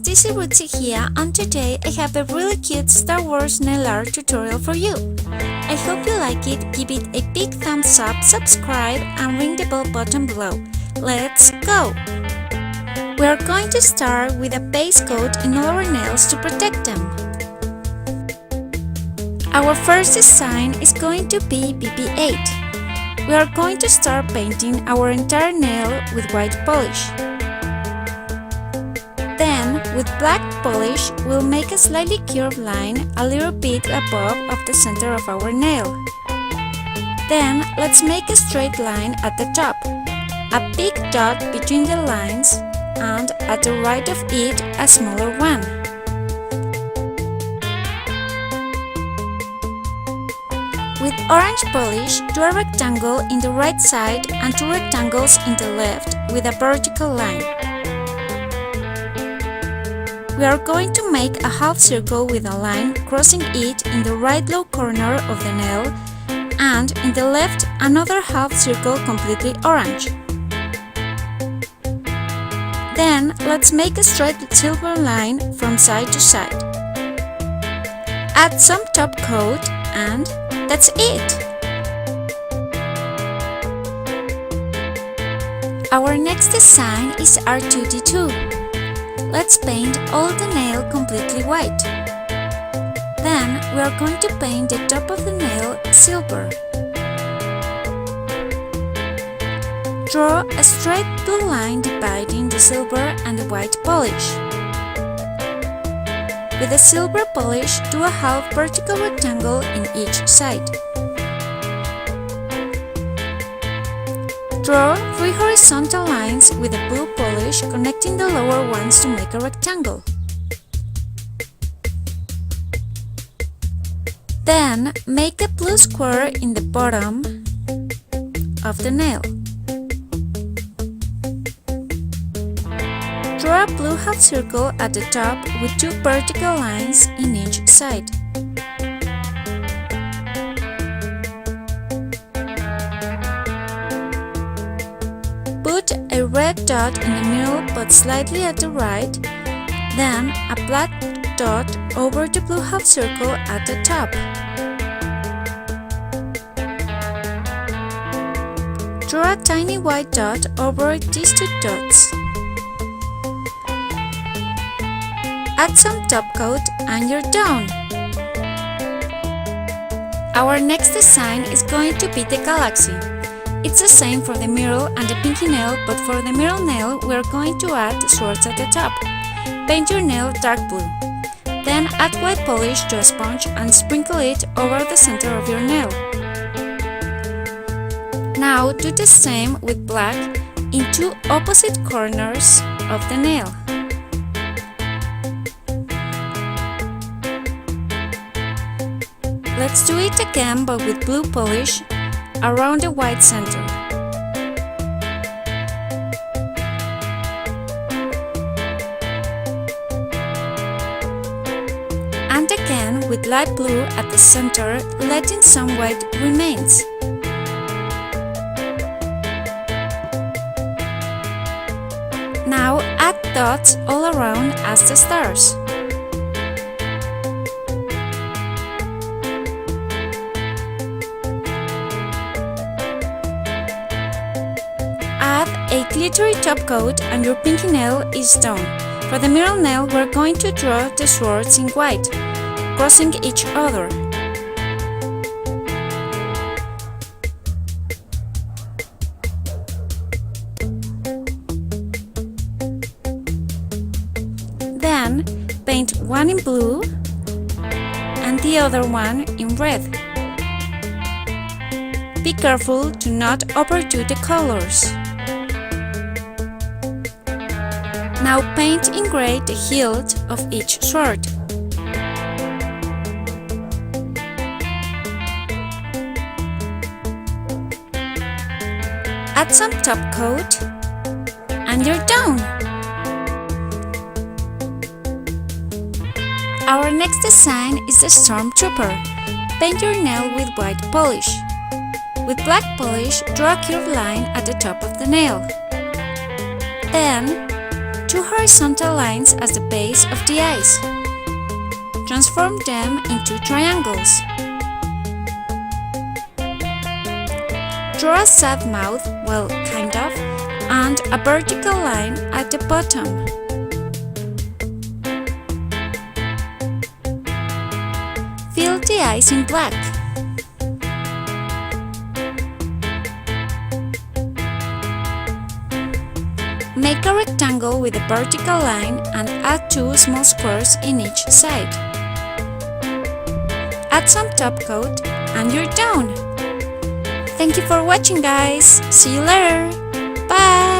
Stacy Rootsy here, and today I have a really cute Star Wars nail art tutorial for you. I hope you like it, give it a big thumbs up, subscribe and ring the bell button below. Let's go! We are going to start with a base coat in all our nails to protect them. Our first design is going to be BB-8. We are going to start painting our entire nail with white polish. Then, with black polish, we'll make a slightly curved line a little bit above of the center of our nail. Then, let's make a straight line at the top, a big dot between the lines, and at the right of it, a smaller one. With orange polish, do a rectangle in the right side and two rectangles in the left with a vertical line. We are going to make a half circle with a line crossing it in the right low corner of the nail, and in the left another half circle completely orange. Then let's make a straight silver line from side to side. Add some top coat and that's it! Our next design is R2-D2. Let's paint all the nail completely white. Then we are going to paint the top of the nail silver. Draw a straight blue line dividing the silver and the white polish. With the silver polish, do a half vertical rectangle in each side. Draw 3 horizontal lines with the blue polish connecting the lower ones to make a rectangle. Then, make a blue square in the bottom of the nail. Draw a blue half circle at the top with 2 vertical lines in each side. Put a red dot in the middle but slightly at the right, then a black dot over the blue half circle at the top. Draw a tiny white dot over these 2 dots. Add some top coat and you're done! Our next design is going to be the galaxy. It's the same for the middle and the pinky nail, but for the middle nail we are going to add swords at the top. Paint your nail dark blue. Then add white polish to a sponge and sprinkle it over the center of your nail. Now do the same with black in 2 opposite corners of the nail. Let's do it again but with blue polish around the white center. And again with light blue at the center, letting some white remains. Now add dots all around as the stars. Add a glittery top coat and your pinky nail is done. For the middle nail we're going to draw the swords in white, crossing each other. Then paint one in blue and the other one in red. Be careful to not overdo the colors. Now paint in gray the hilt of each sword. Add some top coat and you're done! Our next design is the Stormtrooper. Paint your nail with white polish. With black polish, draw a curved line at the top of the nail. Then, two horizontal lines as the base of the eyes. Transform them into triangles. Draw a sad mouth, well, kind of, and a vertical line at the bottom. Fill the eyes in black. Make a rectangle with a vertical line and add two small squares in each side. Add some top coat and you're done! Thank you for watching, guys! See you later! Bye!